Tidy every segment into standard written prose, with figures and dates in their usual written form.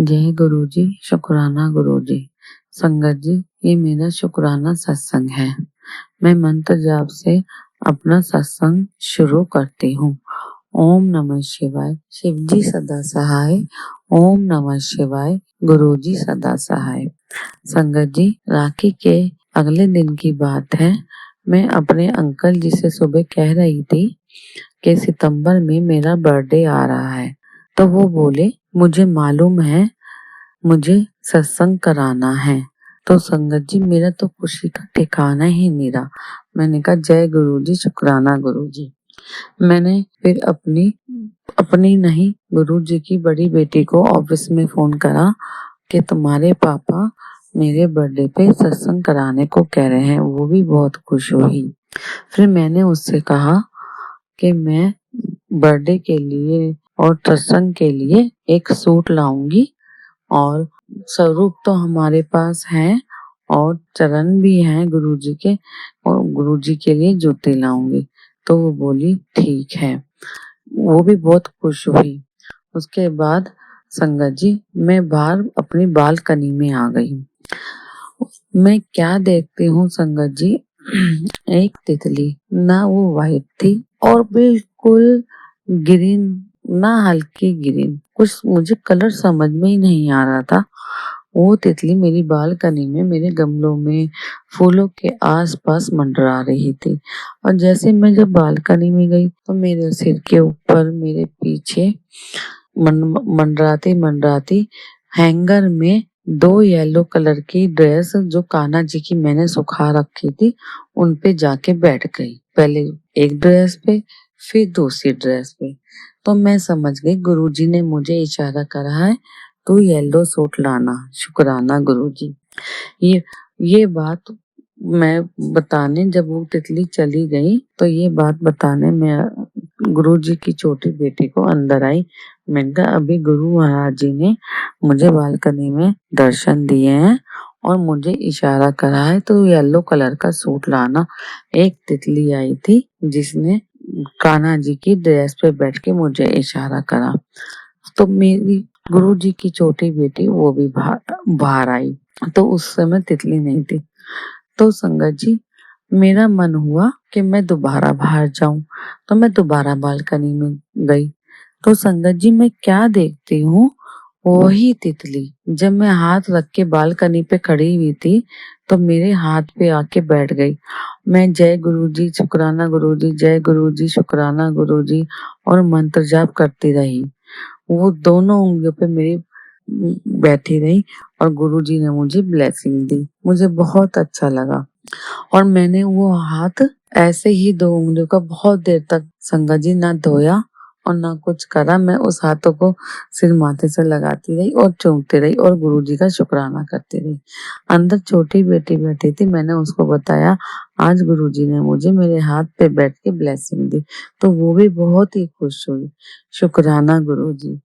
जय गुरु जी, शुक्राना गुरु जी। संगत जी, ये मेरा शुक्राना सत्संग है। मैं मंत्र जाप से अपना सत्संग शुरू करती हूँ। ओम नमः शिवाय, शिव जी सदा सहाय। ओम नमः शिवाय, गुरु जी सदा सहाय। संगत जी, राखी के अगले दिन की बात है। मैं अपने अंकल जी से सुबह कह रही थी कि सितंबर में मेरा बर्थडे आ रहा है। तो वो बोले, मुझे मालूम है, मुझे सत्संग कराना है। तो संगत जी, मेरा तो खुशी का ठिकाना ही नहीं रहा। मैंने कहा, जय गुरु जी, शुक्राना गुरु जी। मैंने फिर अपनी नहीं, गुरु जी की बड़ी बेटी को ऑफिस में फोन करा कि तुम्हारे पापा मेरे बर्थडे पे सत्संग कराने को कह रहे हैं। वो भी बहुत खुश हुई। फिर मैंने उससे कहा कि मैं बर्थडे के लिए और सत्संग के लिए एक सूट लाऊंगी और स्वरूप तो हमारे पास है और चरण भी हैं गुरुजी के, और गुरुजी के लिए जूते लाऊंगी। तो वो बोली ठीक है। वो भी बहुत खुश हुई। उसके बाद संगत जी, मैं बाहर अपनी बालकनी में आ गई। मैं क्या देखती हूँ संगत जी, एक तितली, ना वो वाइट थी और बिल्कुल ग्रीन, ना हल्की ग्रीन, कुछ मुझे कलर समझ में ही नहीं आ रहा था। वो तितली मेरी बालकनी में, मेरे गमलों में, फूलों के आसपास मंडरा रही थी। और जैसे मैं जब बालकनी में गई तो मेरे सिर के ऊपर, मेरे पीछे मंडराती मंडराती हैंगर में 2 येलो कलर की ड्रेस जो कान्हा जी की मैंने सुखा रखी थी, उन पे जाके बैठ गई। पहले एक ड्रेस पे, फिर दूसरी ड्रेस पे। तो मैं समझ गई गुरुजी ने मुझे इशारा करा है, तू येलो सूट लाना। शुक्राना गुरुजी। ये बात मैं बताने, जब वो तितली चली गई तो ये बात बताने मैं गुरुजी की छोटी बेटी को अंदर आई। मैंने कहा, अभी गुरु महाराज जी ने मुझे बालकनी में दर्शन दिए हैं और मुझे इशारा करा है तो येलो कलर का सूट लाना। एक तितली आई थी जिसने कान्हा जी की ड्रेस पे बैठ के मुझे इशारा करा। तो मेरी गुरुजी की छोटी बेटी वो भी बाहर आई। तो उस समय तितली नहीं थी। तो संगत जी, मेरा मन हुआ कि मैं दोबारा बाहर जाऊं। तो मैं दोबारा बालकनी में गई। तो संगत जी, मैं क्या देखती हूँ, वही तितली जब मैं हाथ रख के बालकनी पे खड़ी हुई थी तो मेरे हाथ पे आके बैठ गई। मैं जय गुरुजी, शुक्राना गुरुजी, जय गुरुजी, शुक्राना गुरुजी और मंत्र जाप करती रही। वो दोनों उंगलियों पे मेरी बैठी रही और गुरुजी ने मुझे ब्लेसिंग दी। मुझे बहुत अच्छा लगा और मैंने वो हाथ ऐसे ही 2 उंगलियों का बहुत देर तक संगत जी ना धोया और ना कुछ करा। मैं उस हाथों को सिर माथे से लगाती रही और चूमती रही और गुरुजी का शुक्राना करती रही। अंदर छोटी बेटी बैठी थी। मैंने उसको बताया, आज गुरुजी ने मुझे मेरे हाथ पे बैठ के ब्लेसिंग दी। तो वो भी बहुत ही खुश हुई। शुक्राना गुरुजी।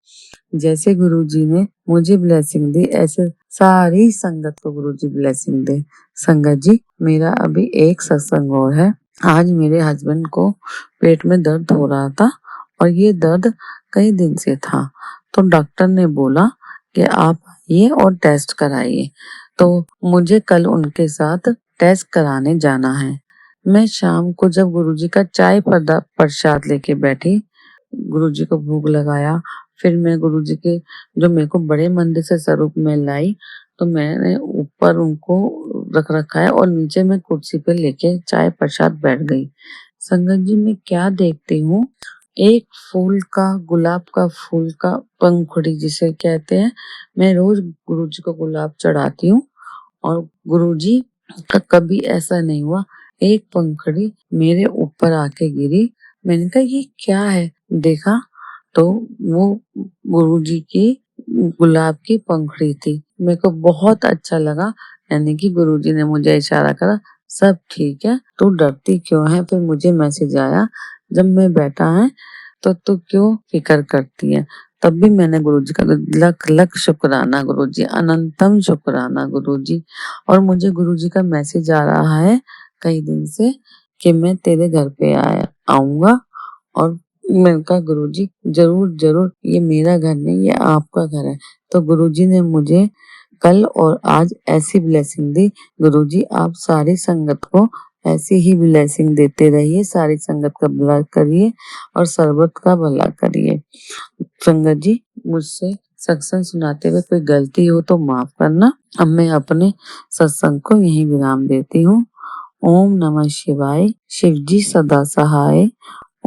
जैसे गुरुजी ने मुझे ब्लेसिंग दी, ऐसे सारी संगत को गुरुजी ब्लेसिंग दे। संगत जी, मेरा अभी एक सत्संग और है। आज मेरे हस्बैंड को पेट में दर्द हो रहा था और ये दर्द कई दिन से था। तो डॉक्टर ने बोला कि आप आइए और टेस्ट कराइए। तो मुझे कल उनके साथ टेस्ट कराने जाना है। मैं शाम को जब गुरुजी का चाय प्रसाद लेके बैठी, गुरुजी को भोग लगाया, फिर मैं गुरुजी के जो मेरे को बड़े मंदिर से स्वरूप में लाई, तो मैंने ऊपर उनको रख रखा है और नीचे मैं कुर्सी पे लेके चाय प्रसाद बैठ गई। संगत जी, मैं क्या देखती हूँ, एक फूल का, गुलाब का फूल का पंखुड़ी जिसे कहते हैं, मैं रोज गुरुजी को गुलाब चढ़ाती हूँ और गुरुजी का कभी ऐसा नहीं हुआ एक पंखुड़ी मेरे ऊपर आके गिरी। मैंने कहा, ये क्या है? देखा तो वो गुरुजी की गुलाब की पंखुड़ी थी। मेरे को बहुत अच्छा लगा, यानी कि गुरुजी ने मुझे इशारा करा, सब ठीक है, तू डरती क्यों है? फिर मुझे मैसेज आया, जब मैं बैठा है तो तू क्यों फिक्र करती है? तब भी मैंने गुरुजी का लख लख शुक्राना गुरुजी, अनंतम शुक्राना गुरुजी। और मुझे गुरुजी का मैसेज आ रहा है कई दिन से कि मैं तेरे घर पे आऊंगा। और मैंने कहा, गुरुजी जरूर जरूर, ये मेरा घर नहीं, ये आपका घर है, तो गुरुजी ने मुझे कल और आज ऐसी ब्लेसिंग दी। गुरुजी आप सारी संगत को ऐसी ही ब्लेसिंग देते रहिए, सारी संगत का भला करिए और सर्वत का भला करिए। संगत जी, मुझसे सत्संग सुनाते हुए कोई गलती हो तो माफ करना। अब मैं अपने सत्संग को यहीं विराम देती हूँ। ओम नमः शिवाय। शिव जी सदा सहाय।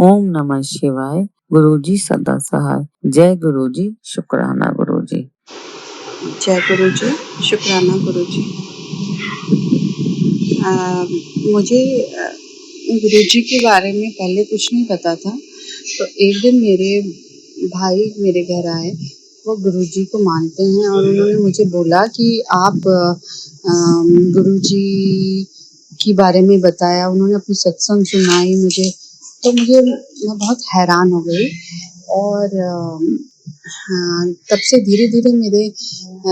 ओम नमः शिवाय। गुरुजी सदा सहाय। जय गुरुजी, शुक्राना गुरुजी। जय गुरुजी, शुक्राना गुरुजी। मुझे गुरुजी के बारे में पहले कुछ नहीं पता था, तो एक दिन मेरे भाई मेरे घर आए, वो गुरुजी को मानते हैं और उन्होंने मुझे बोला कि आप गुरुजी के बारे में बताया, उन्होंने अपनी सत्संग सुनाई मुझे, तो मैं बहुत हैरान हो गई। और हाँ, तब से धीरे धीरे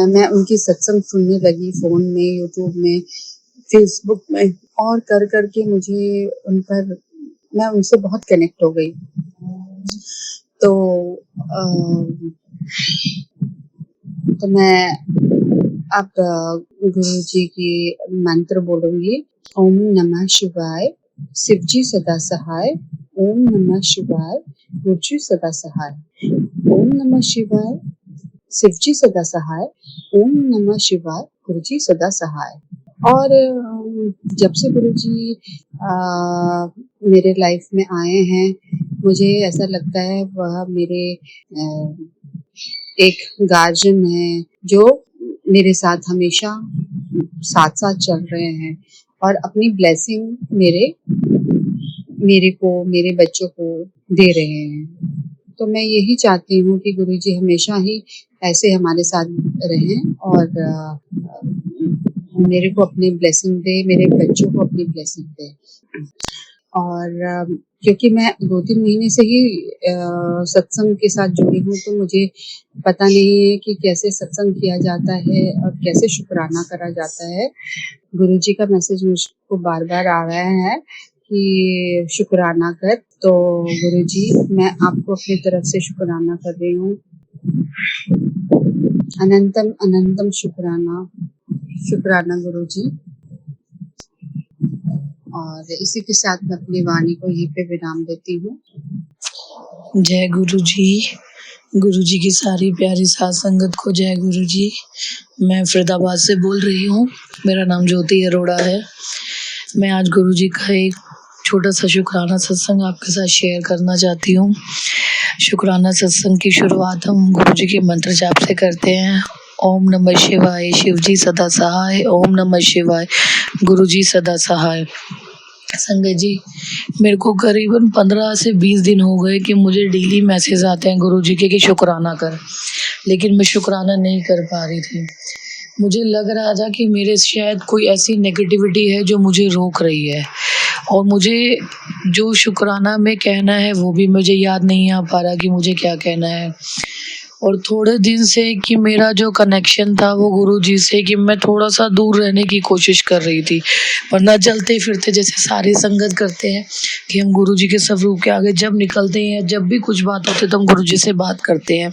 मैं उनकी सत्संग सुनने लगी, फ़ोन में, यूट्यूब में, फेसबुक में, और कर कर के मैं उनसे बहुत कनेक्ट हो गई। तो मैं अब गुरुजी की मंत्र बोलूँगी। ओम नमः शिवाय। शिव जी सदा सहाय। ओम नमः शिवाय। गुरुजी सदा सहाय। ओम नमः शिवाय। शिव जी सदा सहाय। ओम नमः शिवाय। गुरुजी सदा सहाय। और जब से गुरुजी मेरे लाइफ में आए हैं, मुझे ऐसा लगता है वह मेरे एक गार्जियन है, जो मेरे साथ हमेशा साथ साथ चल रहे हैं और अपनी ब्लेसिंग मेरे को, मेरे बच्चों को दे रहे हैं। तो मैं यही चाहती हूँ कि गुरुजी हमेशा ही ऐसे हमारे साथ रहें और मेरे को अपनी ब्लेसिंग दे, मेरे बच्चों को अपनी ब्लेसिंग दे। और क्योंकि मैं 2-3 महीने से ही सत्संग के साथ जुड़ी हूँ, तो मुझे पता नहीं है कि कैसे सत्संग किया जाता है और कैसे शुक्राना करा जाता है। गुरुजी का मैसेज मुझको बार-बार आ रहा है कि शुक्राना कर। तो गुरुजी, मैं आपको अपनी तरफ से शुक्राना कर रही हूँ। अनंतम अनंतम शुक्राना, शुक्राना गुरुजी। और इसी के साथ मैं अपनी वाणी को यहीं पे विराम देती हूँ। जय गुरुजी। गुरुजी की सारी प्यारी साथ संगत को जय गुरुजी। मैं फरीदाबाद से बोल रही हूँ। मेरा नाम ज्योति अरोड़ा है। मैं आज गुरुजी का एक छोटा सा शुक्राना सत्संग आपके साथ शेयर करना चाहती हूँ। शुक्राना सत्संग की शुरुआत हम गुरुजी के मंत्र जाप से करते हैं। ओम नमः शिवाय। शिव जी सदा सहाय। ओम नमः शिवाय। गुरुजी सदा सहाय। संगत जी, मेरे को करीबन 15 से 20 दिन हो गए कि मुझे डेली मैसेज आते हैं गुरुजी के कि शुक्राना कर, लेकिन मैं शुक्राना नहीं कर पा रही थी। मुझे लग रहा था कि मेरे शायद कोई ऐसी नेगेटिविटी है जो मुझे रोक रही है, और मुझे जो शुक्राना में कहना है वो भी मुझे याद नहीं आ पा रहा कि मुझे क्या कहना है। और थोड़े दिन से कि मेरा जो कनेक्शन था वो गुरुजी से, कि मैं थोड़ा सा दूर रहने की कोशिश कर रही थी, वरना चलते फिरते जैसे सारी संगत करते हैं कि हम गुरुजी के स्वरूप के आगे जब निकलते हैं, जब भी कुछ बात होती है तो हम गुरुजी से बात करते हैं।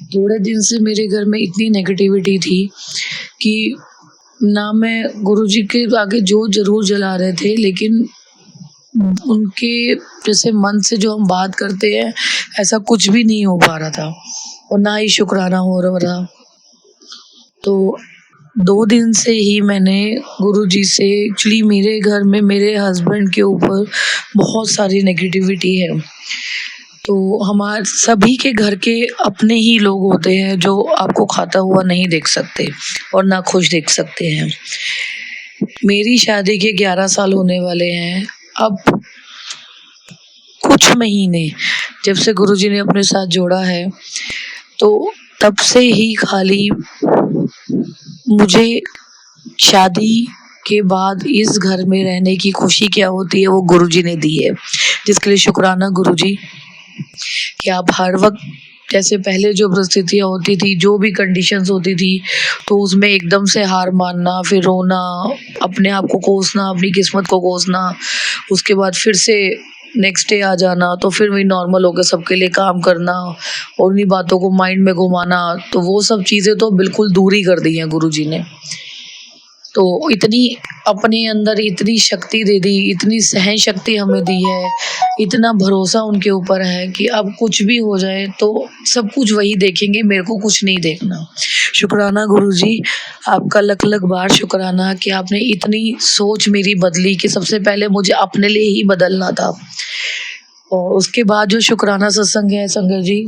थोड़े दिन से मेरे घर में इतनी नेगेटिविटी थी कि ना मैं गुरुजी के आगे जोत जरूर जला रहे थे, लेकिन उनके जैसे मन से जो हम बात करते हैं ऐसा कुछ भी नहीं हो पा रहा था, और ना ही शुक्राना हो रहा था। तो 2 दिन से ही मैंने गुरुजी से, एक्चुअली मेरे घर में मेरे हस्बैंड के ऊपर बहुत सारी नेगेटिविटी है। तो हमारे सभी के घर के अपने ही लोग होते हैं जो आपको खाता हुआ नहीं देख सकते और ना खुश देख सकते हैं। मेरी शादी के 11 साल होने वाले हैं। अब कुछ महीने जब से गुरुजी ने अपने साथ जोड़ा है, तो तब से ही खाली मुझे शादी के बाद इस घर में रहने की खुशी क्या होती है वो गुरुजी ने दी है, जिसके लिए शुक्राना गुरुजी कि आप हर वक्त, जैसे पहले जो परिस्थितियाँ होती थी, जो भी कंडीशंस होती थी, तो उसमें एकदम से हार मानना, फिर रोना, अपने आप को कोसना, अपनी किस्मत को कोसना, उसके बाद फिर से नेक्स्ट डे आ जाना, तो फिर वही नॉर्मल हो गया सबके लिए काम करना और उन्हीं बातों को माइंड में घुमाना। तो वो सब चीज़ें तो बिल्कुल दूर ही कर दी हैं गुरुजी ने। तो इतनी अपने अंदर इतनी शक्ति दे दी, इतनी सहन शक्ति हमें दी है, इतना भरोसा उनके ऊपर है कि अब कुछ भी हो जाए तो सब कुछ वही देखेंगे, मेरे को कुछ नहीं देखना। शुक्राना गुरुजी, आपका लख लख बार शुक्राना कि आपने इतनी सोच मेरी बदली कि सबसे पहले मुझे अपने लिए ही बदलना था। और उसके बाद जो शुक्राना सत्संग है संगत जी,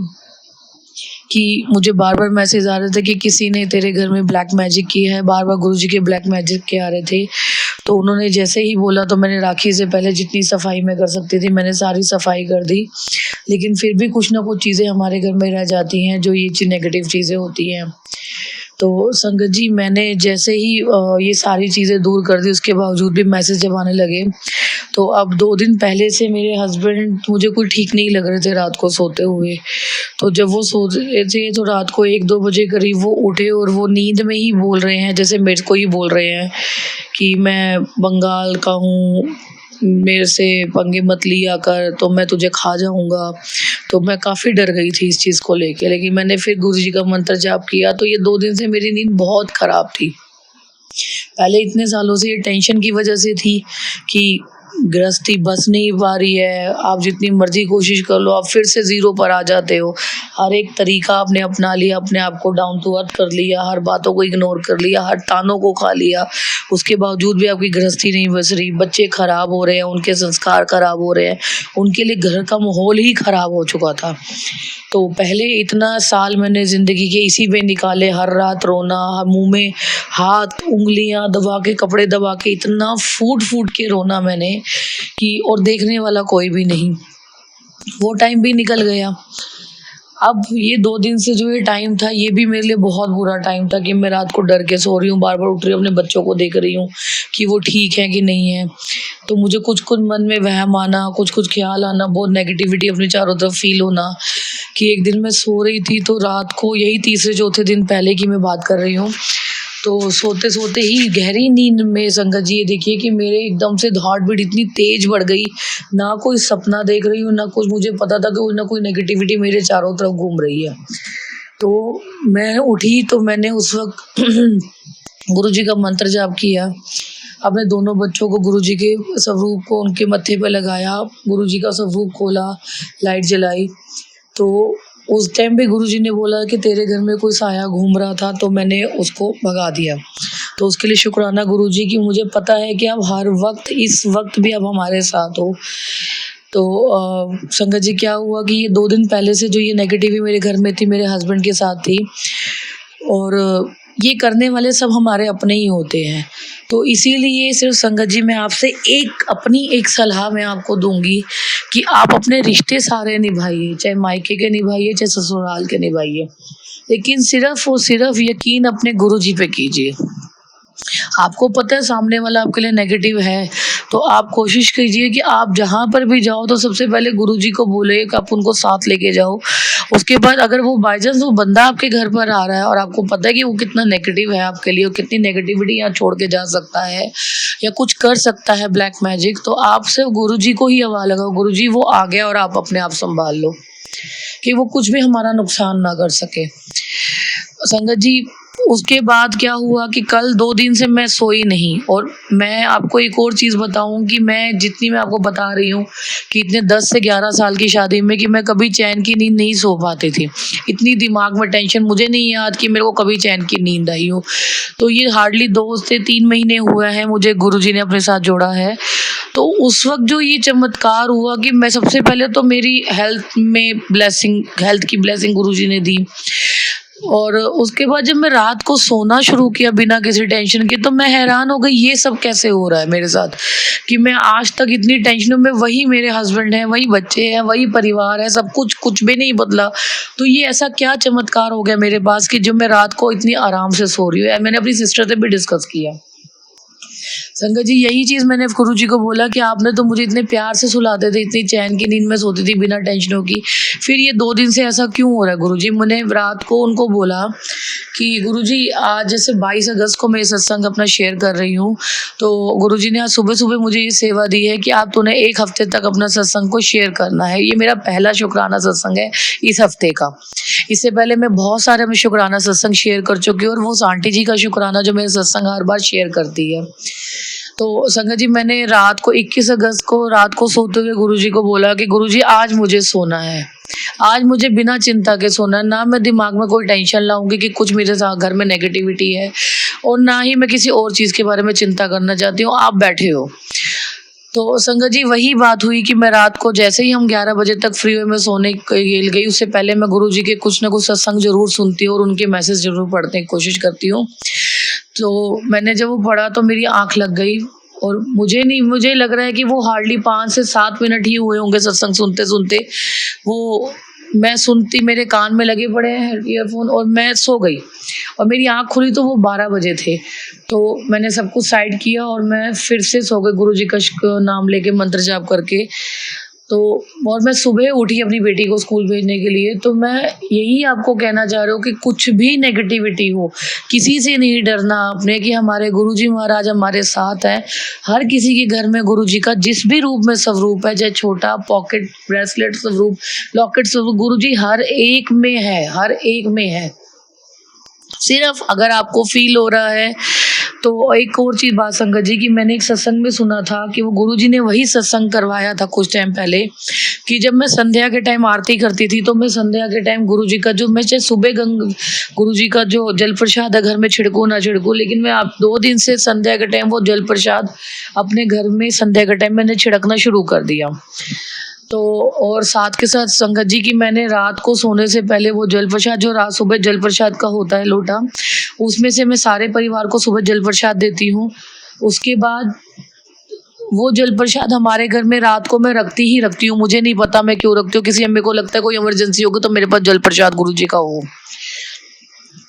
कि मुझे बार बार मैसेज आ रहे थे कि किसी ने तेरे घर में ब्लैक मैजिक किया है, बार बार गुरुजी के ब्लैक मैजिक के आ रहे थे। तो उन्होंने जैसे ही बोला तो मैंने राखी से पहले जितनी सफाई मैं कर सकती थी मैंने सारी सफाई कर दी, लेकिन फिर भी कुछ ना कुछ चीज़ें हमारे घर में रह जाती हैं जो ये नेगेटिव चीज़ें होती हैं। तो संगत जी मैंने जैसे ही ये सारी चीज़ें दूर कर दी, उसके बावजूद भी मैसेज जब आने लगे, तो अब 2 दिन पहले से मेरे हस्बैंड मुझे कोई ठीक नहीं लग रहे थे रात को सोते हुए। तो जब वो सो रहे थे तो रात को 1-2 बजे करीब वो उठे और वो नींद में ही बोल रहे हैं, जैसे मेरे को ही बोल रहे हैं कि मैं बंगाल का हूँ, मेरे से पंगे मत लिया कर तो मैं तुझे खा जाऊंगा। तो मैं काफ़ी डर गई थी इस चीज़ को लेके, लेकिन मैंने फिर गुरुजी का मंत्र जाप किया तो ये 2 दिन से मेरी नींद बहुत ख़राब थी। पहले इतने सालों से ये टेंशन की वजह से थी कि गृहस्थी बस नहीं पा रही है, आप जितनी मर्जी कोशिश कर लो आप फिर से ज़ीरो पर आ जाते हो। हर एक तरीका आपने अपना लिया, अपने आप को डाउन टू अर्थ कर लिया, हर बातों को इग्नोर कर लिया, हर तानों को खा लिया, उसके बावजूद भी आपकी गृहस्थी नहीं बस रही। बच्चे खराब हो रहे हैं, उनके संस्कार खराब हो रहे हैं, उनके लिए घर का माहौल ही खराब हो चुका था। तो पहले इतना साल मैंने ज़िंदगी के इसी में निकाले, हर रात रोना, मुंह में हाथ उंगलियां दबा के, कपड़े दबा के, इतना फूट फूट के रोना मैंने कि और देखने वाला कोई भी नहीं। वो टाइम भी निकल गया। अब ये 2 दिन से जो ये टाइम था ये भी मेरे लिए बहुत बुरा टाइम था कि मैं रात को डर के सो रही हूँ, बार बार उठ रही हूँ, अपने बच्चों को देख रही हूँ कि वो ठीक है कि नहीं है। तो मुझे कुछ कुछ मन में वहम आना, कुछ कुछ ख्याल आना, बहुत नेगेटिविटी अपने चारों तरफ फील होना। कि एक दिन मैं सो रही थी तो रात को, यही तीसरे चौथे दिन पहले की मैं बात कर रही हूँ, तो सोते सोते ही गहरी नींद में संगत जी ये देखिए कि मेरे एकदम से हार्ट बीट इतनी तेज बढ़ गई, ना कोई सपना देख रही हूँ ना कुछ, मुझे पता था कि कोई ना कोई नेगेटिविटी मेरे चारों तरफ घूम रही है। तो मैं उठी तो मैंने उस वक्त गुरुजी का मंत्र जाप किया, अपने दोनों बच्चों को गुरुजी के स्वरूप को उनके मत्थे पे लगाया, गुरुजी का स्वरूप खोला, लाइट जलाई। तो उस टाइम पे गुरुजी ने बोला कि तेरे घर में कोई साया घूम रहा था, तो मैंने उसको भगा दिया। तो उसके लिए शुक्राना गुरुजी की, मुझे पता है कि आप हर वक्त, इस वक्त भी आप हमारे साथ हो। तो संगत जी क्या हुआ कि ये 2 दिन पहले से जो ये नेगेटिविटी मेरे घर में थी, मेरे हस्बैंड के साथ थी, और ये करने वाले सब हमारे अपने ही होते हैं। तो इसीलिए सिर्फ संगत जी मैं आपसे अपनी एक सलाह मैं आपको दूंगी कि आप अपने रिश्ते सारे निभाइए, चाहे मायके के निभाइए चाहे ससुराल के निभाइए, लेकिन सिर्फ और सिर्फ यकीन अपने गुरुजी पे कीजिए। आपको पता है सामने वाला आपके लिए नेगेटिव है, तो आप कोशिश कीजिए कि आप जहाँ पर भी जाओ तो सबसे पहले गुरुजी को बोले कि आप उनको साथ लेके जाओ। उसके बाद अगर वो बाई चांस वो बंदा आपके घर पर आ रहा है और आपको पता है कि वो कितना नेगेटिव है आपके लिए और कितनी नेगेटिविटी यहाँ छोड़ के जा सकता है या कुछ कर सकता है ब्लैक मैजिक, तो आप सिर्फ गुरुजी को ही हवाला लगाओ, गुरुजी वो आ गया और आप अपने आप संभाल लो कि वो कुछ भी हमारा नुकसान ना कर सके। संगत जी उसके बाद क्या हुआ कि कल 2 दिन से मैं सोई नहीं, और मैं आपको एक और चीज़ बताऊं कि मैं जितनी मैं आपको बता रही हूँ कि इतने 10 से 11 साल की शादी में कि मैं कभी चैन की नींद नहीं सो पाती थी, इतनी दिमाग में टेंशन, मुझे नहीं याद कि मेरे को कभी चैन की नींद आई हो। तो ये हार्डली 2 से 3 महीने हुए हैं मुझे गुरुजी ने अपने साथ जोड़ा है। तो उस वक्त जो ये चमत्कार हुआ कि मैं सबसे पहले तो मेरी हेल्थ की ब्लेसिंग गुरुजी ने दी, और उसके बाद जब मैं रात को सोना शुरू किया बिना किसी टेंशन के, तो मैं हैरान हो गई ये सब कैसे हो रहा है मेरे साथ, कि मैं आज तक इतनी टेंशन में, वही मेरे हस्बैंड है, वही बच्चे हैं, वही परिवार है, सब कुछ भी नहीं बदला। तो ये ऐसा क्या चमत्कार हो गया मेरे पास कि जो मैं रात को इतनी आराम से सो रही हूँ। मैंने अपनी सिस्टर से भी डिस्कस किया संगत जी यही चीज मैंने गुरु जी को बोला कि आपने तो मुझे इतने प्यार से सुलाते थे, इतनी चैन की नींद में सोती थी बिना टेंशनों की, फिर ये 2 दिन से ऐसा क्यों हो रहा है गुरु जी। मैंने रात को उनको बोला कि गुरु जी आज जैसे 22 अगस्त को मैं सत्संग अपना शेयर कर रही हूँ, तो गुरु जी ने आज सुबह सुबह मुझे ये सेवा दी है कि आप तूने 1 हफ्ते तक अपना सत्संग को शेयर करना है। ये मेरा पहला शुक्राना सत्संग है इस हफ्ते का। इससे पहले मैं बहुत सारे में शुक्राना सत्संग शेयर कर चुकी हूँ और वो आंटी जी का शुक्राना जो मेरे सत्संग हर बार शेयर करती है। तो संगत जी मैंने रात को 21 अगस्त को रात को सोते हुए गुरुजी को बोला कि गुरुजी आज मुझे सोना है, आज मुझे बिना चिंता के सोना है, ना मैं दिमाग में कोई टेंशन लाऊंगी कि कुछ मेरे साथ घर में नेगेटिविटी है और ना ही मैं किसी और चीज़ के बारे में चिंता करना चाहती हूँ, आप बैठे हो। तो संगत जी वही बात हुई कि मैं रात को जैसे ही हम 11 बजे तक फ्री हुए मैं सोने गई, उससे पहले मैं गुरुजी के कुछ ना कुछ सत्संग जरूर सुनती हूँ और उनके मैसेज जरूर पढ़ने की कोशिश करती हूँ। तो मैंने जब वो पढ़ा तो मेरी आंख लग गई और मुझे लग रहा है कि वो हार्डली 5 से 7 मिनट ही हुए होंगे सत्संग सुनते सुनते। वो मैं सुनती, मेरे कान में लगे पड़े हैं ईयरफोन और मैं सो गई और मेरी आंख खुली तो वो 12 बजे थे। तो मैंने सब कुछ साइड किया और मैं फिर से सो गई गुरुजी का नाम लेके मंत्र जाप करके। तो और मैं सुबह उठी अपनी बेटी को स्कूल भेजने के लिए। तो मैं यही आपको कहना चाह रही हूँ कि कुछ भी नेगेटिविटी हो किसी से नहीं डरना आपने, कि हमारे गुरुजी महाराज हमारे साथ हैं। हर किसी के घर में गुरुजी का जिस भी रूप में स्वरूप है, चाहे छोटा पॉकेट ब्रेसलेट स्वरूप, लॉकेट स्वरूप, गुरुजी हर एक में है, हर एक में है। सिर्फ अगर आपको फील हो रहा है तो एक और चीज बात संगत जी की मैंने एक सत्संग में सुना था कि वो गुरुजी ने वही सत्संग करवाया था कुछ टाइम पहले कि जब मैं संध्या के टाइम आरती करती थी तो मैं संध्या के टाइम गुरुजी का जो मैं चाहे सुबह गुरुजी का जो जल प्रसाद है घर में छिड़कू ना छिड़कू, लेकिन मैं आप 2 दिन से संध्या के टाइम वो जल प्रसाद अपने घर में संध्या के टाइम मैंने छिड़कना शुरू कर दिया। तो और साथ के साथ संगत जी की मैंने रात को सोने से पहले वो जल प्रसाद जो रात सुबह जल प्रसाद का होता है लोटा, उसमें से मैं सारे परिवार को सुबह जल प्रसाद देती हूँ। उसके बाद वो जल प्रसाद हमारे घर में रात को मैं रखती ही रखती हूँ, मुझे नहीं पता मैं क्यों रखती हूँ। किसी अम्मी को लगता है कोई इमरजेंसी होगी तो मेरे पास जल प्रसाद गुरु जी का हो।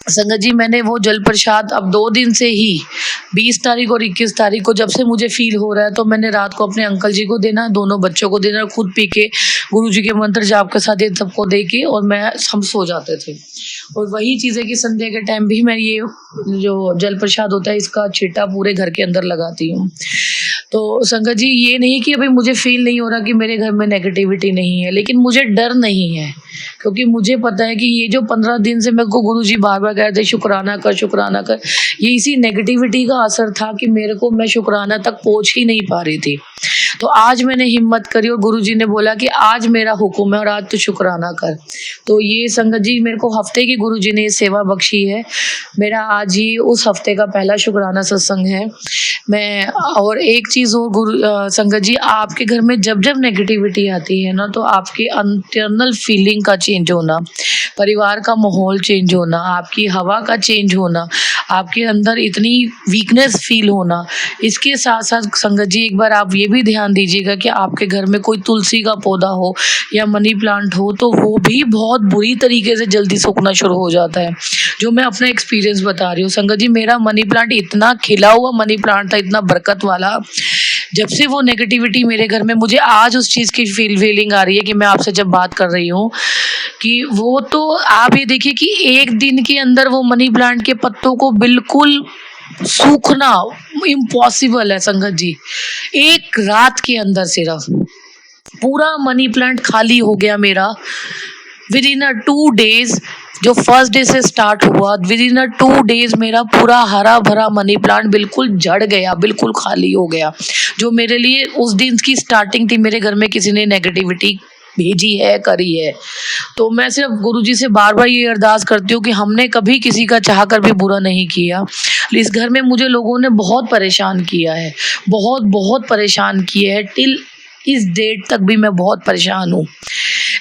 संगत जी मैंने वो जल प्रसाद अब 2 दिन से ही 20 तारीख और 21 तारीख को जब से मुझे फील हो रहा है तो मैंने रात को अपने अंकल जी को देना, दोनों बच्चों को देना, खुद पी के गुरु जी के मंत्र जाप के साथ ये सबको दे के और हम सो जाते थे। और वही चीज़ है कि संध्या के टाइम भी मैं ये जो जल प्रसाद होता है इसका छिट्टा पूरे घर के अंदर लगाती हूँ। तो संगत जी ये नहीं कि अभी मुझे फील नहीं हो रहा कि मेरे घर में नेगेटिविटी नहीं है, लेकिन मुझे डर नहीं है क्योंकि मुझे पता है कि ये जो 15 दिन से मेरे को गुरुजी बार बार कह रहे थे शुक्राना कर, ये इसी नेगेटिविटी का असर था कि मैं शुक्राना तक पहुंच ही नहीं पा रही थी। तो आज मैंने हिम्मत करी और गुरुजी ने बोला कि आज मेरा हुक्म है और आज तू शुक्राना कर। तो ये संगत जी मेरे को हफ्ते की गुरुजी ने ये सेवा बख्शी है। मेरा आज ही उस हफ्ते का पहला शुक्राना सत्संग है। मैं और एक चीज़ और संगत जी, आपके घर में जब जब नेगेटिविटी आती है ना तो आपकी इंटरनल फीलिंग का चेंज होना, परिवार का माहौल चेंज होना, आपकी हवा का चेंज होना, आपके अंदर इतनी वीकनेस फील होना, इसके साथ साथ संगत जी एक बार आप ये भी ध्यान दीजिएगा कि आपके घर में कोई तुलसी का पौधा हो या मनी प्लांट हो तो वो भी बहुत बुरी तरीके से जल्दी सूखना शुरू हो जाता है। जो मैं अपना एक्सपीरियंस बता रही हूँ संगत जी, मेरा मनी प्लांट इतना खिला हुआ मनी प्लांट था, इतना बरकत वाला, जब से वो नेगेटिविटी मेरे घर में, मुझे आज उस चीज़ की फीलिंग आ रही है कि मैं आपसे जब बात कर रही हूँ कि वो तो आप ये देखिए कि 1 दिन के अंदर वो मनी प्लांट के पत्तों को बिल्कुल सूखना इम्पॉसिबल है संगत जी। 1 रात के अंदर सिर्फ पूरा मनी प्लांट खाली हो गया मेरा। विद इन 2 डेज, जो फर्स्ट डे से स्टार्ट हुआ, विद इन 2 डेज मेरा पूरा हरा भरा मनी प्लांट बिल्कुल झड़ गया, बिल्कुल खाली हो गया। जो मेरे लिए उस दिन की स्टार्टिंग थी, मेरे घर में किसी ने नेगेटिविटी भेजी है, करी है। तो मैं सिर्फ गुरुजी से बार बार ये अरदास करती हूँ कि हमने कभी किसी का चाह कर भी बुरा नहीं किया। इस घर में मुझे लोगों ने बहुत परेशान किया है, बहुत परेशान किया है, टिल इस डेट तक भी मैं बहुत परेशान हूँ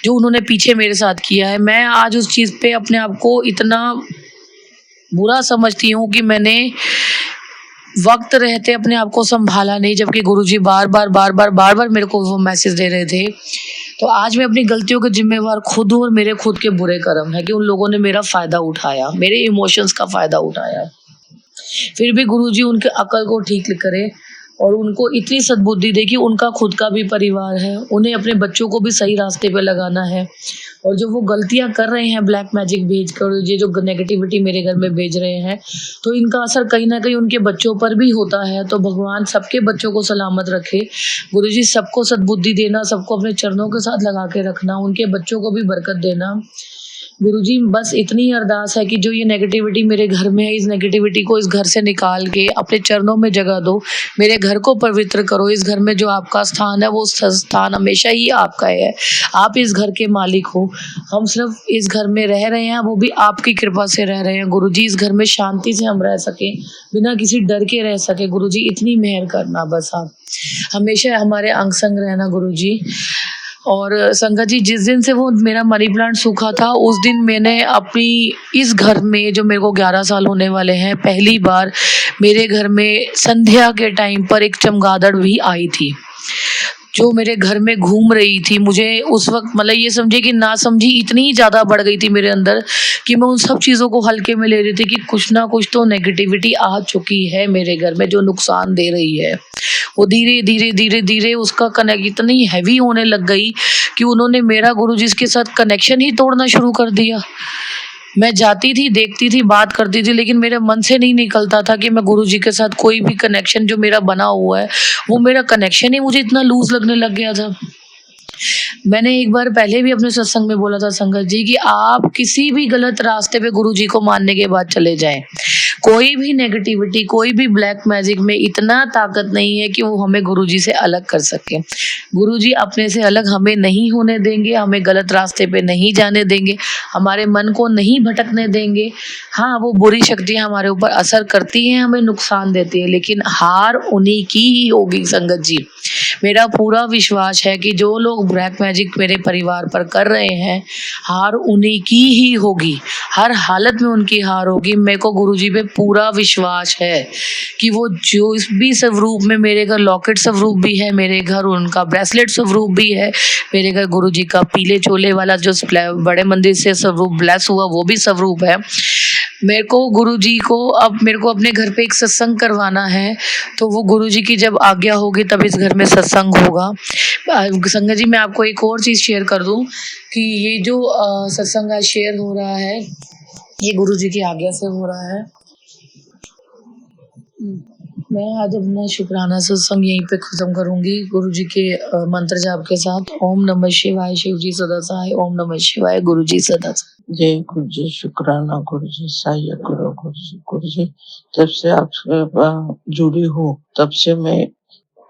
जो उन्होंने पीछे मेरे साथ किया है। मैं आज उस चीज़ पे अपने आप को इतना बुरा समझती हूँ कि मैंने वक्त रहते अपने आप को संभाला नहीं, जबकि गुरुजी बार बार मेरे को वो मैसेज दे रहे थे। तो आज मैं अपनी गलतियों के जिम्मेवार खुद हूँ और मेरे खुद के बुरे कर्म है कि उन लोगों ने मेरा फ़ायदा उठाया, मेरे इमोशंस का फ़ायदा उठाया। फिर भी गुरुजी उनके अकल को ठीक करे और उनको इतनी सद्बुद्धि दे कि उनका खुद का भी परिवार है, उन्हें अपने बच्चों को भी सही रास्ते पे लगाना है। और जो वो गलतियां कर रहे हैं ब्लैक मैजिक भेज कर, ये जो नेगेटिविटी मेरे घर में भेज रहे हैं, तो इनका असर कहीं ना कहीं उनके बच्चों पर भी होता है। तो भगवान सबके बच्चों को सलामत रखे। गुरुजी सबको सद्बुद्धि देना, सबको अपने चरणों के साथ लगा के रखना, उनके बच्चों को भी बरकत देना। गुरुजी बस इतनी अरदास है कि जो ये नेगेटिविटी मेरे घर में है, इस नेगेटिविटी को इस घर से निकाल के अपने चरणों में जगह दो, मेरे घर को पवित्र करो। इस घर में जो आपका स्थान है वो स्थान हमेशा ही आपका है, आप इस घर के मालिक हो। हम सिर्फ इस घर में रह रहे हैं, वो भी आपकी कृपा से रह रहे हैं। गुरुजी इस घर में शांति से हम रह सके, बिना किसी डर के रह सके। गुरुजी इतनी मेहर करना, बस आप हमेशा हमारे अंग संग रहना गुरुजी। और संगत जी, जिस दिन से वो मेरा मनी प्लांट सूखा था, उस दिन मैंने अपनी इस घर में, जो मेरे को 11 साल होने वाले हैं, पहली बार मेरे घर में संध्या के टाइम पर एक चमगादड़ भी आई थी, जो मेरे घर में घूम रही थी। मुझे उस वक्त मतलब ये समझे कि ना समझी इतनी ज़्यादा बढ़ गई थी मेरे अंदर कि मैं उन सब चीज़ों को हल्के में ले रही थी कि कुछ ना कुछ तो नेगेटिविटी आ चुकी है मेरे घर में, जो नुकसान दे रही है। वो धीरे धीरे धीरे धीरे उसका कनेक्ट इतनी हैवी होने लग गई कि उन्होंने मेरा गुरुजी के साथ कनेक्शन ही तोड़ना शुरू कर दिया। मैं जाती थी, देखती थी, बात करती थी, लेकिन मेरे मन से नहीं निकलता था कि मैं गुरुजी के साथ कोई भी कनेक्शन जो मेरा बना हुआ है, वो मेरा कनेक्शन ही मुझे इतना लूज लगने लग गया था। मैंने एक बार पहले भी अपने सत्संग में बोला था संगत जी कि आप किसी भी गलत रास्ते पे गुरुजी को मानने के बाद चले जाएं। कोई भी नेगेटिविटी, कोई भी ब्लैक मैजिक में इतना ताकत नहीं है कि वो हमें गुरुजी से अलग कर सके। गुरुजी अपने से अलग हमें नहीं होने देंगे, हमें गलत रास्ते पे नहीं जाने देंगे, हमारे मन को नहीं भटकने देंगे। हाँ, वो बुरी शक्तियां हमारे ऊपर असर करती हैं, हमें नुकसान देती है, लेकिन हार उन्हीं की ही होगी संगत जी। मेरा पूरा विश्वास है कि जो लोग ब्लैक मैजिक मेरे परिवार पर कर रहे हैं, हार उन्हीं की ही होगी, हर हालत में उनकी हार होगी। मेरे को गुरुजी पे पूरा विश्वास है कि वो जो इस भी स्वरूप में, मेरे घर लॉकेट स्वरूप भी है, मेरे घर उनका ब्रेसलेट स्वरूप भी है, मेरे घर गुरुजी का पीले चोले वाला जो बड़े मंदिर से स्वरूप ब्लेस हुआ वो भी स्वरूप है। मेरे को गुरुजी को, अब मेरे को अपने घर पे एक सत्संग करवाना है, तो वो गुरुजी की जब आज्ञा होगी तब इस घर में सत्संग होगा। संगत जी, मैं आपको एक और चीज़ शेयर कर दूं कि ये जो सत्संग आज शेयर हो रहा है, ये गुरुजी की आज्ञा से हो रहा है। मैं आज अपना शुक्राना सत्संग यहीं पे खत्म करूंगी गुरुजी के मंत्र जाप के साथ। ओम नमः शिवाय, शिव जी सदा सहाय। ओम नमः शिवाय, गुरुजी सदा सहाय। जय गुरुजी, शुक्राना गुरुजी, सहाय करो गुरुजी। गुरुजी, जब से आप जुड़ी हो तब से मैं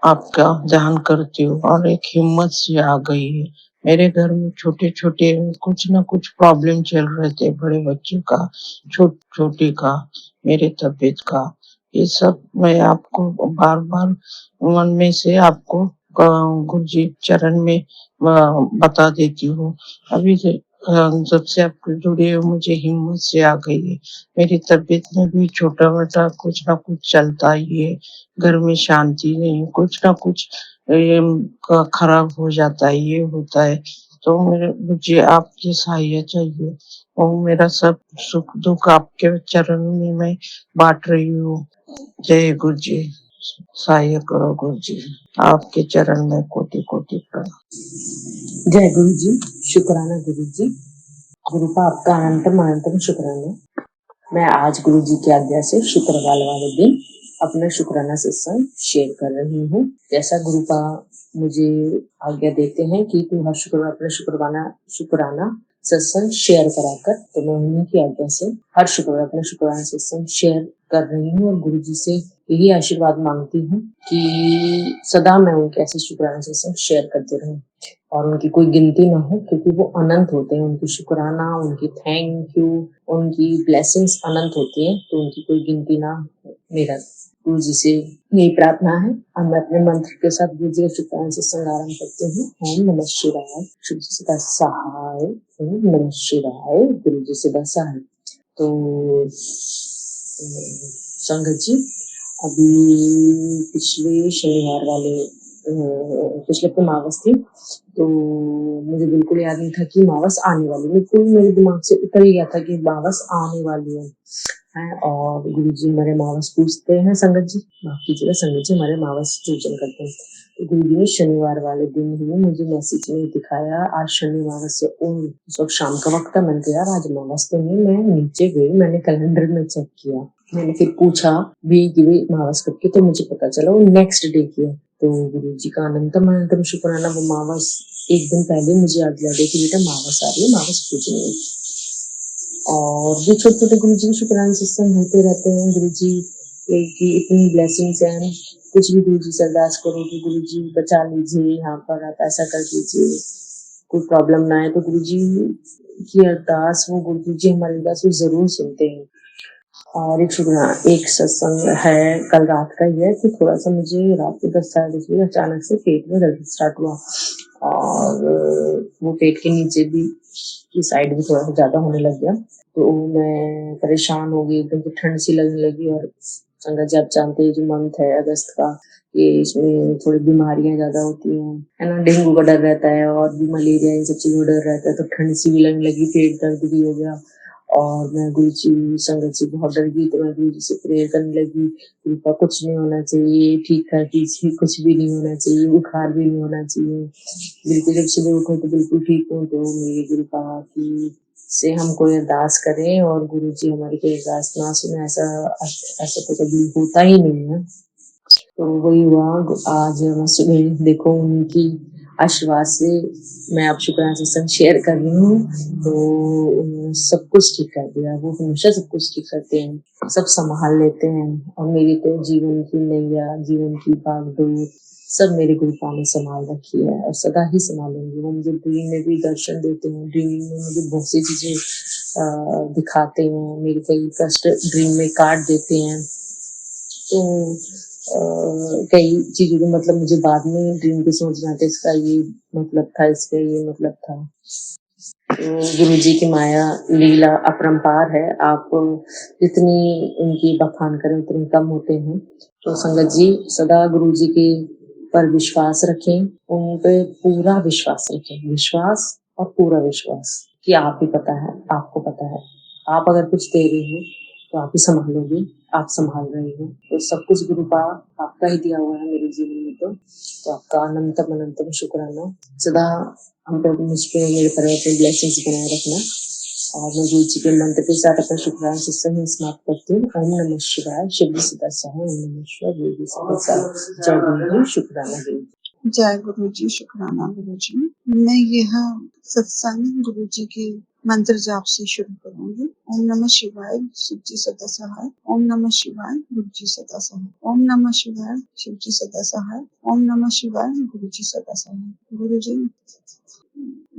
आपका ध्यान करती हूँ और एक हिम्मत सी आ गई है। मेरे घर में छोटे छोटे कुछ ना कुछ प्रॉब्लम चल रहे थे, बड़े बच्चे का, छोटे का, मेरे तबीयत का, ये सब मैं आपको बार बार मन में से आपको गुरुजी चरण में बता देती हूँ। अभी जब से आप जुड़े हो मुझे हिम्मत से आ गई है। मेरी तबीयत में भी छोटा मोटा कुछ ना कुछ चलता ही है, घर में शांति नहीं, कुछ ना कुछ ये खराब हो जाता है, ये होता है। तो मुझे आपकी सहायता चाहिए और मेरा सब सुख दुख आपके चरण में मैं बांट रही हूँ। जय गुरु जी, सहाय करो गुरु जी, आपके चरण में कोटि कोटि प्रणाम। जय गुरु जी, शुक्राना गुरु जी। गुरु का आपका अनंतम शुक्राना। मैं आज गुरु जी की आज्ञा से शुक्रवार वाले दिन अपना शुक्राना सत्संग शेयर कर रही हूँ। जैसा गुरु का मुझे आज्ञा देते हैं कि तुम हर शुक्रवार अपना शुक्राना सत्संग शेयर करा कर, तो मैं उन्हीं की आज्ञा से हर शुक्रवार अपना शुक्राना सत्संग शेयर कर रही हूँ और गुरु जी से यही आशीर्वाद मांगती हूँ कि सदा मैं उनके ऐसे शुक्राना सत्संग शेयर करते रहूं और उनकी कोई गिनती ना हो, क्योंकि वो अनंत होते हैं। उनकी शुक्राना, उनकी थैंक यू, उनकी ब्लेसिंग्स अनंत होती हैं, तो उनकी कोई गिनती ना हो। मेरा गुरु जी से यही प्रार्थना है। अब मैं अपने मंत्र के साथ गुरु जी के शुक्राना सत्संग आरंभ करती हूँ। ओम नमः शिवाय, शिव जी सदा सहाय। ओम नमः शिवाय, गुरु जी सदा सहाय। तो संगत जी, अभी पिछले शनिवार वाले पिछले हफ्ते मावस थी, तो मुझे बिल्कुल याद नहीं था कि मावस आने वाली, बिल्कुल मेरे दिमाग से उतर गया था कि मावस आने वाली है। हैं। और गुरु जी हमारे मावस पूछते हैं, संगत जी माफ कीजिएगा, संगत जी हमारे मावस पूजन करते हैं। तो गुरु जी ने शनिवार वाले दिन ही मुझे मैसेज में दिखाया, आज शनिवार से उस वक्त शाम का वक्त था। मैंने कहा यार आज मावस तो नहीं। मैं नीचे गई, मैंने कैलेंडर में चेक किया, मैंने फिर पूछा भी कि भाई मावस कब की, तो मुझे पता चला वो नेक्स्ट डे की है। तो गुरु जी का अनंतम अनंतम शुक्राना, वो मावस एक दिन पहले मुझे याद दिला दे कि बेटा मावस आ रही है, मावस पूजनी है। और ये छोटे छोटे गुरु जी के शुक्राना सिस्टम होते रहते हैं। गुरु जी की इतनी ब्लेसिंग्स हैं, कुछ भी गुरु जी से अरदास करो कि गुरु जी बचा लीजिए, यहाँ पर आप ऐसा कर दीजिए, कोई प्रॉब्लम ना आए, तो गुरु जी की अरदास, वो गुरु जी हमारी अरदास को जरूर सुनते हैं। और एक सत्संग है कल रात का ही है कि थोड़ा सा मुझे रात के 10 साढ़े 10 बजे अचानक से पेट में दर्द स्टार्ट हुआ, और वो पेट के नीचे भी की साइड भी थोड़ा सा ज्यादा होने लग गया। तो मैं परेशान हो गई, एकदम से ठंड सी लगने लगी। और संगत जी आप जानते हैं जो मंथ है अगस्त का, ये इसमें थोड़ी बीमारियां ज्यादा होती हैं, है ना, डेंगू का डर रहता है और भी मलेरिया, इन सब चीजों का डर रहता है। तो ठंड सी भी लगने लगी, पेट दर्द भी हो गया। और मैं गुरु जी संगत से बहुत डर गई, तो मैं गुरु जी से प्रेयर करने लगी, कृपा कुछ नहीं होना चाहिए, ठीक है, कुछ भी नहीं होना चाहिए, बुखार भी नहीं होना चाहिए, बिल्कुल जब सुबह उठो तो बिल्कुल ठीक हो। तो मेरी गुरु कहा कि से हम कोई अरदास करें और गुरु जी हमारी कोई अरदास ना सुने, ऐसा ऐसा तो कभी होता ही नहीं है। तो वही हुआ, आज मैं सुबह देखो उनकी आशीर्वाद से मैं आप शुक्राना सत्संग शेयर कर रही हूँ, तो सब कुछ ठीक कर दिया। वो हमेशा सब कुछ ठीक करते हैं, सब संभाल लेते हैं। और मेरी तो जीवन की नैया, जीवन की भागदौड़ सब मेरे गुरुपा ने संभाल रखी है और सदा ही संभालेंगे। वो मुझे ड्रीम में भी दर्शन देते हैं, ड्रीम में मुझे बहुत सी चीजें दिखाते हैं, मेरे कई कष्ट ड्रीम में काट देते हैं। तो कई चीजों के मतलब मुझे बाद में ड्रीम के समझ आते, इसका ये मतलब था, इसका ये मतलब था। तो गुरु जी की माया लीला अपरंपार है, आप जितनी उनकी बखान करें उतनी कम होते हैं। तो संगत जी सदा गुरु जी के पर विश्वास रखें, उन पे पूरा विश्वास रखें, विश्वास और पूरा विश्वास कि आप भी पता है, आपको पता है, आप अगर कुछ दे रहे हैं तो आप ही संभालोगे, आप संभाल रहे हो। तो सब कुछ गुरु का आपका ही दिया हुआ है मेरे जीवन में। तो आपका अनंतम अनंतम शुक्राना, सदा हम पे मुझ पे मेरे परिवार पे ब्लेसिंग्स बनाए रखना। और मैं गुरु जी के मंत्र के साथ अपना शुक्राना सिस्टम समाप्त करती हूँ। ओम नमः शिवाय, शिव जी सदा सहाय, ओम नमः शिवाय, गुरु जी सदा सहाय। जय गुरु जी, शुक्राना गुरु जी। जय गुरु जी, शुक्राना गुरु जी। मैं यह सत्संग गुरु जी के मंत्र जाप से शुरू करूंगी। ओम नमः शिवाय, शिव जी सदा सहाय। ओम नमः शिवाय, गुरु जी सदा सहाय। ओम नमः शिवाय, शिव जी सदा सहाय। ओम नमः शिवाय, गुरु जी सदा सहाय। गुरु जी,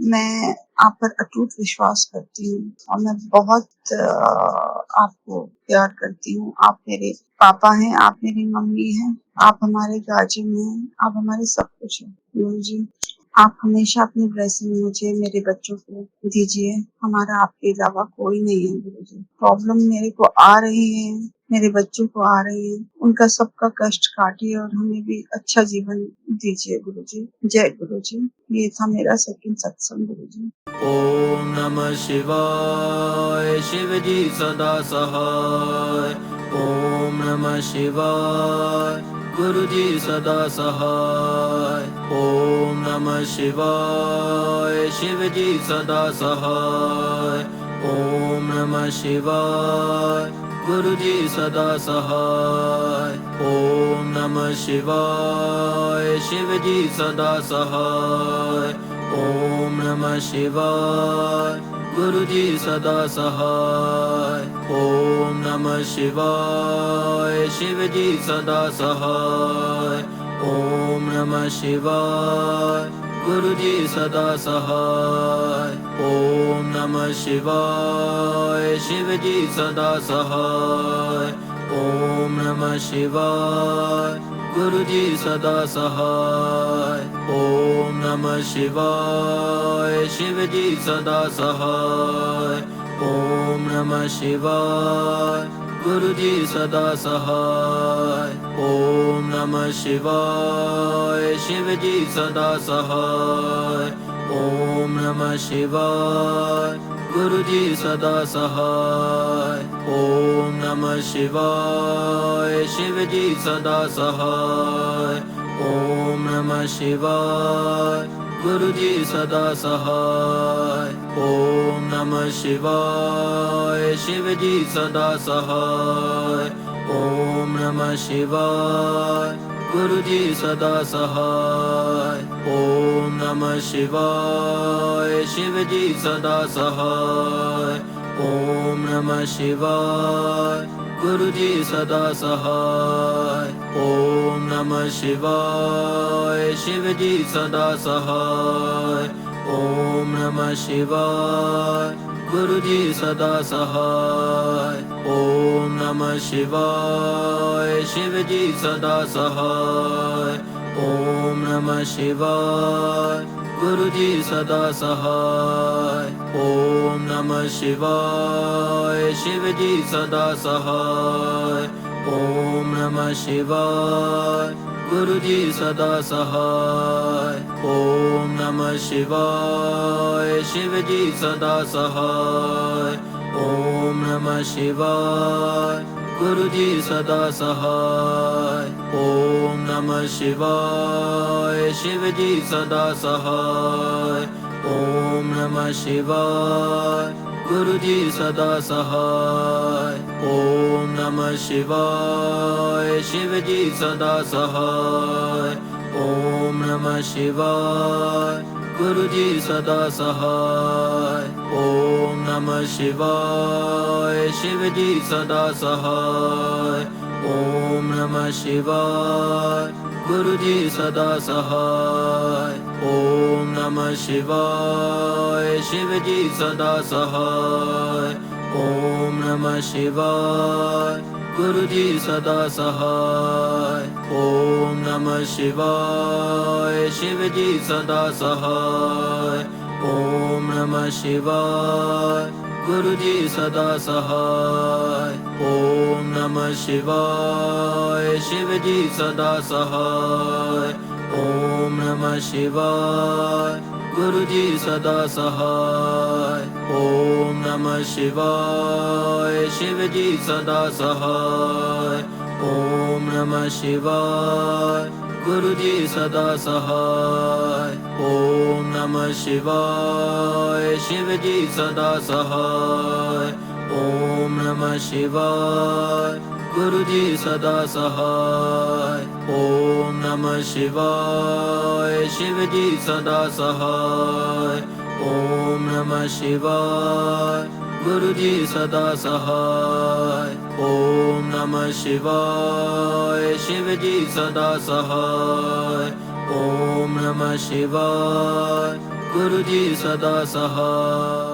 मैं आप पर अटूट विश्वास करती हूँ और मैं बहुत आपको प्यार करती हूँ। आप मेरे पापा हैं, आप मेरी मम्मी हैं, आप हमारे गार्जियन हैं, आप हमारे सब कुछ हैं। गुरु जी, आप हमेशा अपनी ब्लेसिंग मुझे, मेरे बच्चों को दीजिए। हमारा आपके अलावा कोई नहीं है गुरु जी। प्रॉब्लम मेरे को आ रही है, मेरे बच्चों को आ रही है, उनका सबका कष्ट काटिए और हमें भी अच्छा जीवन दीजिए गुरु जी। जय गुरु जी। ये था मेरा सेकंड सत्संग गुरु जी। ओम नमः शिवाय, शिव जी सदा सहाय। ओम नमः शिवाय, गुरु जी सदा सहाय। ओम नमः शिवाय, शिव जी सदा सहाय। ओम नमः शिवाय, गुरु जी सदा सहाय। ओम नमः शिवाय, शिव जी सदा सहाय। ओम नमः शिवाय, गुरु जी सदा सहाय। ओम नमः शिवाय, शिव जी सदा सहाय। ओम नमः शिवाय, गुरु जी सदा सहाय। ओम नमः शिवाय, शिव जी सदा सहाय। ओम नमः शिवाय, गुरु जी सदा सहाय। ओम नमः शिवाय, शिव जी सदा सहाय। ओम नमः शिवाय, गुरु जी सदा सहाय। ओम नमः शिवाय, शिव जी सदा सहाय। ओम नमः शिवाय, गुरु जी सदा सहाय। ओम नमः शिवाय शिव जी सदा सहाय। ओम नमः शिवाय गुरु जी सदा सहाय। ओम नमः शिवाय शिव जी सदा सहाय। ओम नमः शिवाय गुरु जी सदा सहाय। ओम नमः शिवाय शिव जी सदा सहाय। ओम नमः शिवाय गुरु जी सदा सहाय। ओम नमः शिवाय शिव जी सदा सहाय। ओम नमः शिवाय गुरु जी सदा सहाय। ओम नमः शिवाय शिव जी सदा सहाय। ओम नमः शिवाय गुरु जी सदा सहाय। ओम नमः शिवाय शिव जी सदा सहाय। ओम नमः शिवाय गुरु जी सदा सहाय। ओम नमः शिवाय शिव जी सदा सहाय। ओम नमः शिवाय गुरु जी सदा सहाय। ओम नमः शिवाय शिव जी सदा सहाय। ओम नमः शिवाय गुरु जी सदा सहाय। ओम नमः शिवाय शिव जी सदा सहाय। ओम नमः शिवाय गुरु जी सदा सहाय। ओम नमः शिवाय शिव जी सदा सहाय। ओम नमः शिवाय गुरु जी सदा सहाय। ओम नमः शिवाय शिव जी सदा सहाय। ओम नमः शिवाय गुरु जी सदा सहाय। ओम नमः शिवाय शिव जी सदा सहाय। ओम नमः शिवाय गुरु जी सदा सहाय। ओम नमः शिवाय शिव जी सदा सहाय। ओम नमः शिवाय गुरु जी सदा सहाय। ओम नमः शिवाय शिव जी सदा सहाय। ओम नमः शिवाय गुरु जी सदा सहाय। ओम नमः शिवाय शिव जी सदा सहाय। ओम नमः शिवाय गुरु जी सदा सहाय। ओम नमः शिवाय शिव जी सदा सहाय। ओम नमः शिवाय गुरु जी सदा सहाय। ओम नमः शिवाय शिव जी सदा सहाय। ओम नमः शिवाय गुरु जी सदा सहाय।